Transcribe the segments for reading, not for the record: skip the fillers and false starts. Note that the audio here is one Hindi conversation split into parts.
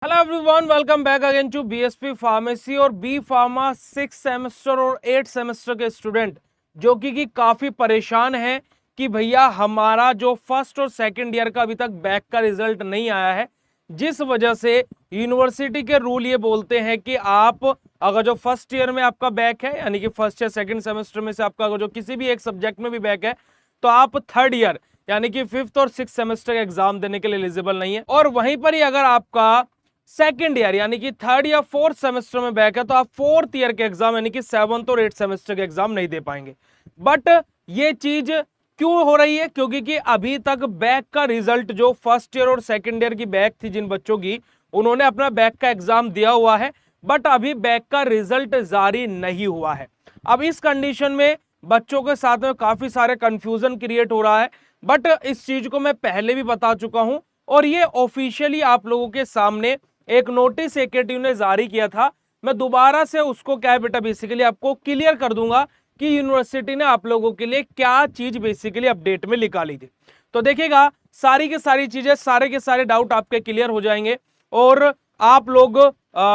Hello everyone, welcome back again to BSP pharmacy और बी फार्मा 6 सेमेस्टर और 8 सेमेस्टर के स्टूडेंट जो कि काफी परेशान हैं कि भैया हमारा जो फर्स्ट और सेकंड ईयर का अभी तक बैक का रिजल्ट नहीं आया है, जिस वजह से यूनिवर्सिटी के रूल ये बोलते हैं कि आप अगर जो फर्स्ट ईयर में आपका बैक है, यानी कि फर्स्ट या सेकंड सेमेस्टर में से आपका अगर जो किसी भी एक सब्जेक्ट में भी बैक है, तो आप थर्ड ईयर यानी कि फिफ्थ और सिक्स सेमेस्टर का एग्जाम देने के लिए एलिजिबल नहीं है। और वहीं पर ही अगर आपका सेकेंड ईयर यानी कि थर्ड या फोर्थ सेमेस्टर में बैक है, तो आप फोर्थ ईयर के एग्जाम यानी कि सेवंथ और एट सेमेस्टर के एग्जाम नहीं दे पाएंगे। बट ये चीज क्यों हो रही है? क्योंकि कि अभी तक बैक का रिजल्ट जो फर्स्ट ईयर और सेकेंड ईयर की बैक थी जिन बच्चों की, उन्होंने अपना बैक का एग्जाम दिया हुआ है, बट अभी बैक का रिजल्ट जारी नहीं हुआ है। अब इस कंडीशन में बच्चों के साथ में काफी सारे कंफ्यूजन क्रिएट हो रहा है। बट इस चीज को मैं पहले भी बता चुका हूं और ये ऑफिशियली आप लोगों के सामने एक नोटिस एकेटीयू ने जारी किया था। मैं दोबारा से उसको क्या है बेटा बेसिकली आपको क्लियर कर दूंगा कि यूनिवर्सिटी ने आप लोगों के लिए क्या चीज बेसिकली अपडेट में निकाली थी। तो देखिएगा, सारी की सारी चीजें, सारे के सारे डाउट आपके क्लियर हो जाएंगे और आप लोग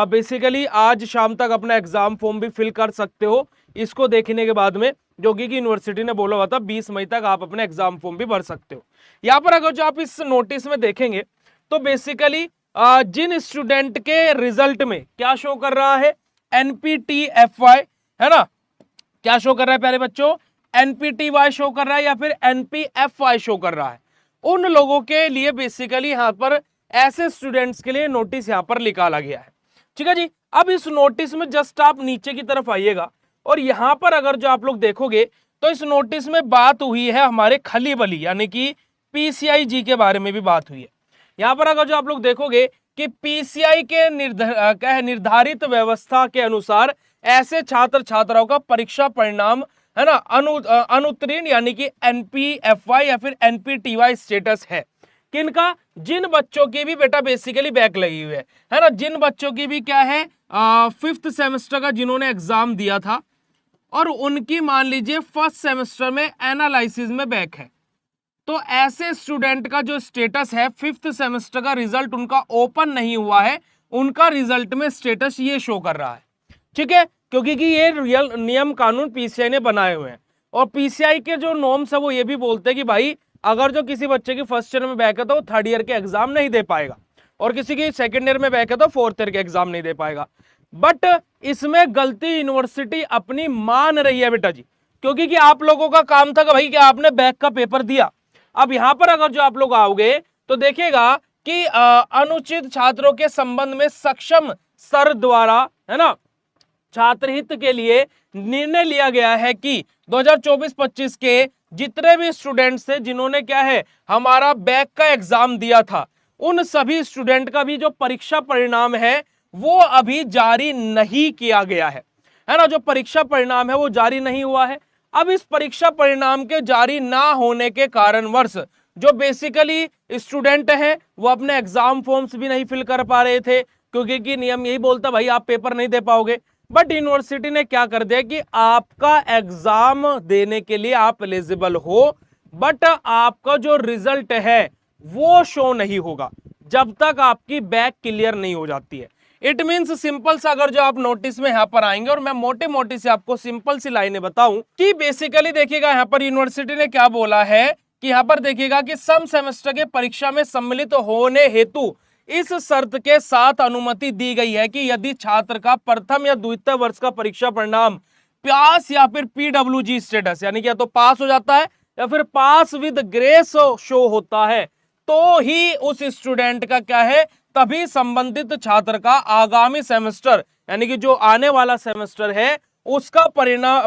बेसिकली आज शाम तक अपना एग्जाम फॉर्म भी फिल कर सकते हो इसको देखने के बाद में, जो कि यूनिवर्सिटी ने बोला हुआ था 20 मई तक आप अपने एग्जाम फॉर्म भी भर सकते हो। यहां पर अगर जो आप इस नोटिस में देखेंगे तो बेसिकली जिन स्टूडेंट के रिजल्ट में क्या शो कर रहा है, NPTFY है ना, क्या शो कर रहा है प्यारे बच्चों, NPTY शो कर रहा है या फिर NPFY शो कर रहा है, उन लोगों के लिए बेसिकली यहां पर ऐसे स्टूडेंट्स के लिए नोटिस यहां पर निकाला गया है। ठीक है जी। अब इस नोटिस में जस्ट आप नीचे की तरफ आइएगा और यहां पर अगर जो आप लोग देखोगे तो इस नोटिस में बात हुई है हमारे खली बली यानी कि PCIG के बारे में भी बात हुई है। यहां पर अगर जो आप लोग देखोगे कि PCI के निर्धारित व्यवस्था के अनुसार ऐसे छात्र छात्राओं का परीक्षा परिणाम है ना अनुत्तीर्ण यानी कि NPFY या फिर NPTY स्टेटस है। किनका? जिन बच्चों की भी बेटा बेसिकली बैक लगी हुई है ना, जिन बच्चों की भी क्या है फिफ्थ सेमेस्टर का जिन्होंने एग्जाम दिया था और उनकी मान लीजिए फर्स्ट सेमेस्टर में एनालिसिस में बैक है, तो ऐसे स्टूडेंट का जो स्टेटस है फिफ्थ सेमेस्टर का रिजल्ट उनका ओपन नहीं हुआ है, उनका रिजल्ट में स्टेटस ये शो कर रहा है। ठीक है, क्योंकि कि ये रियल नियम कानून PCI ने बनाए हुए हैं और PCI के जो नॉर्म्स है वो ये भी बोलते हैं कि भाई अगर जो किसी बच्चे की फर्स्ट ईयर में बैक है तो वो थर्ड ईयर के एग्जाम नहीं दे पाएगा और किसी की सेकेंड ईयर में बैक है तो फोर्थ ईयर के एग्जाम नहीं दे पाएगा। बट इसमें गलती यूनिवर्सिटी अपनी मान रही है बेटा जी, क्योंकि कि आप लोगों का काम था कि भाई क्या आपने बैक का पेपर दिया। अब यहां पर अगर जो आप लोग आओगे तो देखिएगा कि अनुचित छात्रों के संबंध में सक्षम सर द्वारा है ना छात्र हित के लिए निर्णय लिया गया है कि 2024-25 के जितने भी स्टूडेंट्स थे जिन्होंने क्या है हमारा बैक का एग्जाम दिया था, उन सभी स्टूडेंट का भी जो परीक्षा परिणाम है वो अभी जारी नहीं किया गया है ना, जो परीक्षा परिणाम है वो जारी नहीं हुआ है। अब इस परीक्षा परिणाम के जारी ना होने के कारणवश जो बेसिकली स्टूडेंट हैं वो अपने एग्जाम फॉर्म्स भी नहीं फिल कर पा रहे थे, क्योंकि कि नियम यही बोलता भाई आप पेपर नहीं दे पाओगे। बट यूनिवर्सिटी ने क्या कर दिया कि आपका एग्जाम देने के लिए आप एलिजिबल हो, बट आपका जो रिजल्ट है वो शो नहीं होगा जब तक आपकी बैक क्लियर नहीं हो जाती है। इट मीन्स सिंपल सा अगर जो आप नोटिस में यहां पर आएंगे और मैं मोटे मोटी से आपको सिंपल सी लाइनें बताऊं कि बेसिकली देखिएगा यहां पर यूनिवर्सिटी ने क्या बोला है कि यहां पर देखिएगा कि सम सेमेस्टर के परीक्षा में सम्मिलित होने हेतु इस शर्त के साथ अनुमति दी गई है कि यदि छात्र का प्रथम या द्वितीय वर्ष का परीक्षा परिणाम पास या फिर PWG स्टेटस यानी कि या तो पास हो जाता है या फिर पास विद ग्रेस शो होता है, तो ही उस स्टूडेंट का क्या है तभी संबंधित छात्र का आगामी सेमेस्टर यानी कि जो आने वाला सेमेस्टर है उसका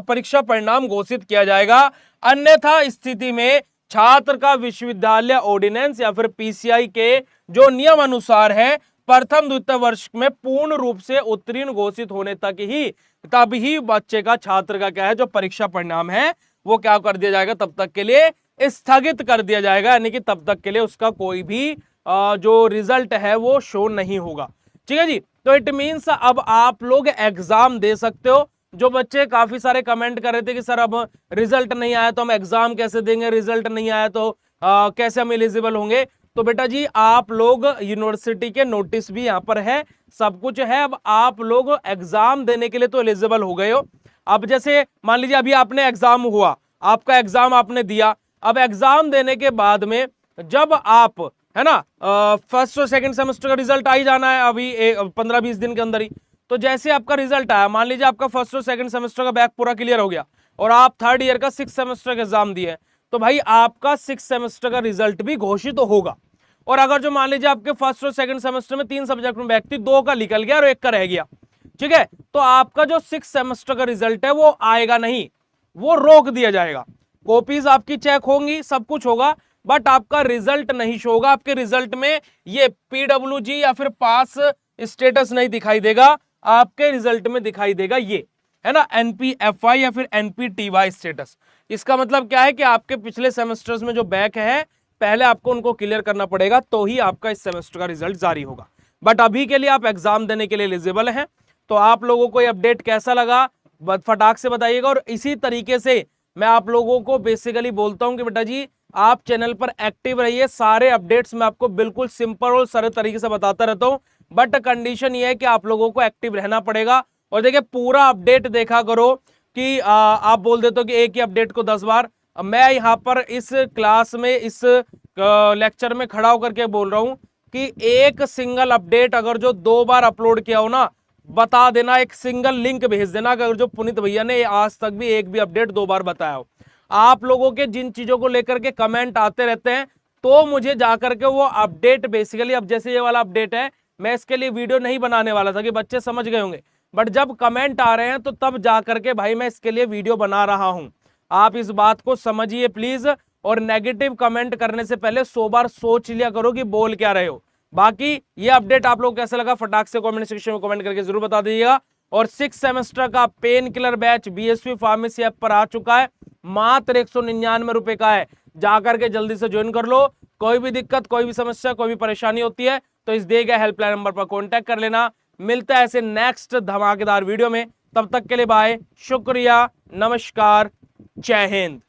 परीक्षा परिणाम घोषित किया जाएगा। अन्यथा स्थिति में छात्र का विश्वविद्यालय ऑर्डिनेंस या फिर PCI के जो नियम अनुसार है प्रथम द्वितीय वर्ष में पूर्ण रूप से उत्तीर्ण घोषित होने तक ही तब ही बच्चे का छात्र का क्या है जो परीक्षा परिणाम है वो क्या कर दिया जाएगा, तब तक के लिए स्थगित कर दिया जाएगा, यानी कि तब तक के लिए उसका कोई भी जो रिजल्ट है वो शो नहीं होगा। ठीक है जी। तो इट मींस अब आप लोग एग्जाम दे सकते हो। जो बच्चे काफी सारे कमेंट कर रहे थे कि सर अब रिजल्ट नहीं आया तो हम एग्जाम कैसे देंगे, रिजल्ट नहीं आया तो कैसे हम एलिजिबल होंगे, तो बेटा जी आप लोग यूनिवर्सिटी के नोटिस भी यहां पर है, सब कुछ है। अब आप लोग एग्जाम देने के लिए तो एलिजिबल हो गए हो। अब जैसे मान लीजिए अभी आपने एग्जाम हुआ, आपका एग्जाम आपने दिया, अब एग्जाम देने के बाद में जब आप, है ना, फर्स्ट और सेकंड सेमेस्टर का रिजल्ट आ ही जाना है अभी 15-20 दिन के अंदर ही। तो जैसे आपका रिजल्ट आया, मान लीजिए आपका फर्स्ट और सेकंड सेमेस्टर का बैक पूरा क्लियर हो गया और आप थर्ड ईयर का 6 सेमेस्टर का एग्जाम दिए, तो भाई आपका 6 सेमेस्टर का रिजल्ट भी घोषित तो होगा। और अगर जो मान लीजिए आपके फर्स्ट और सेकंड सेमेस्टर में 3 सब्जेक्ट में बैक थी, 2 का निकल गया और 1 का रह गया, ठीक है, तो आपका जो 6 सेमेस्टर का रिजल्ट है वो आएगा नहीं, वो रोक दिया जाएगा। कॉपीज आपकी चेक होंगी, सब कुछ होगा, बट आपका रिजल्ट नहीं शो होगा। आपके रिजल्ट में ये पीडब्ल्यूजी या फिर पास स्टेटस नहीं दिखाई देगा, आपके रिजल्ट में दिखाई देगा ये, है ना, एनपीएफआई या फिर एनपीटीवाई स्टेटस। इसका मतलब क्या है कि आपके पिछले सेमेस्टर्स में जो बैक है, पहले आपको उनको क्लियर करना पड़ेगा, तो ही आपका इस सेमेस्टर का रिजल्ट जारी होगा। बट अभी के लिए आप एग्जाम देने के लिए एलिजिबल हैं। तो आप लोगों को ये अपडेट कैसा लगा फटाक से बताइएगा। और इसी तरीके से मैं आप लोगों को बेसिकली बोलता हूं कि बेटा जी आप चैनल पर एक्टिव रहिए, सारे अपडेट्स मैं आपको बिल्कुल सिंपल और सरल तरीके से बताता रहता हूं, बट कंडीशन ये है कि आप लोगों को एक्टिव रहना पड़ेगा। और देखिए पूरा अपडेट देखा करो कि आप बोल देते हो कि एक ही अपडेट को 10 बार। मैं यहां पर इस क्लास में, इस लेक्चर में खड़ा होकर के बोल रहा हूं कि एक सिंगल अपडेट अगर जो 2 बार अपलोड किया हो ना, बता देना, एक सिंगल लिंक भेज देना अगर जो पुनीत भैया ने आज तक भी एक भी अपडेट 2 बार बताया हो। आप लोगों के जिन चीजों को लेकर के कमेंट आते रहते हैं, तो मुझे जाकर के वो अपडेट बेसिकली, अब जैसे ये वाला अपडेट है, मैं इसके लिए वीडियो नहीं बनाने वाला था कि बच्चे समझ गए होंगे, बट जब कमेंट आ रहे हैं तो तब जाकर के भाई मैं इसके लिए वीडियो बना रहा हूं। आप इस बात को समझिए प्लीज, और नेगेटिव कमेंट करने से पहले 100 बार सोच लिया करो कि बोल क्या रहे हो। बाकी ये अपडेट आप लोग कैसा लगा फटाक से कमेंट सेक्शन में कमेंट करके जरूर बता दीजिएगा। और 6 सेमेस्टर का pain killer batch BSP pharmacy app पर आ चुका है, मात्र 199 रुपए का है, जाकर के जल्दी से ज्वाइन कर लो। कोई भी दिक्कत, कोई भी समस्या, कोई भी परेशानी होती है तो इस दिए गए हेल्पलाइन नंबर पर कॉन्टैक्ट कर लेना। मिलता है ऐसे नेक्स्ट धमाकेदार वीडियो में, तब तक के लिए बाय, शुक्रिया, नमस्कार, जय हिंद।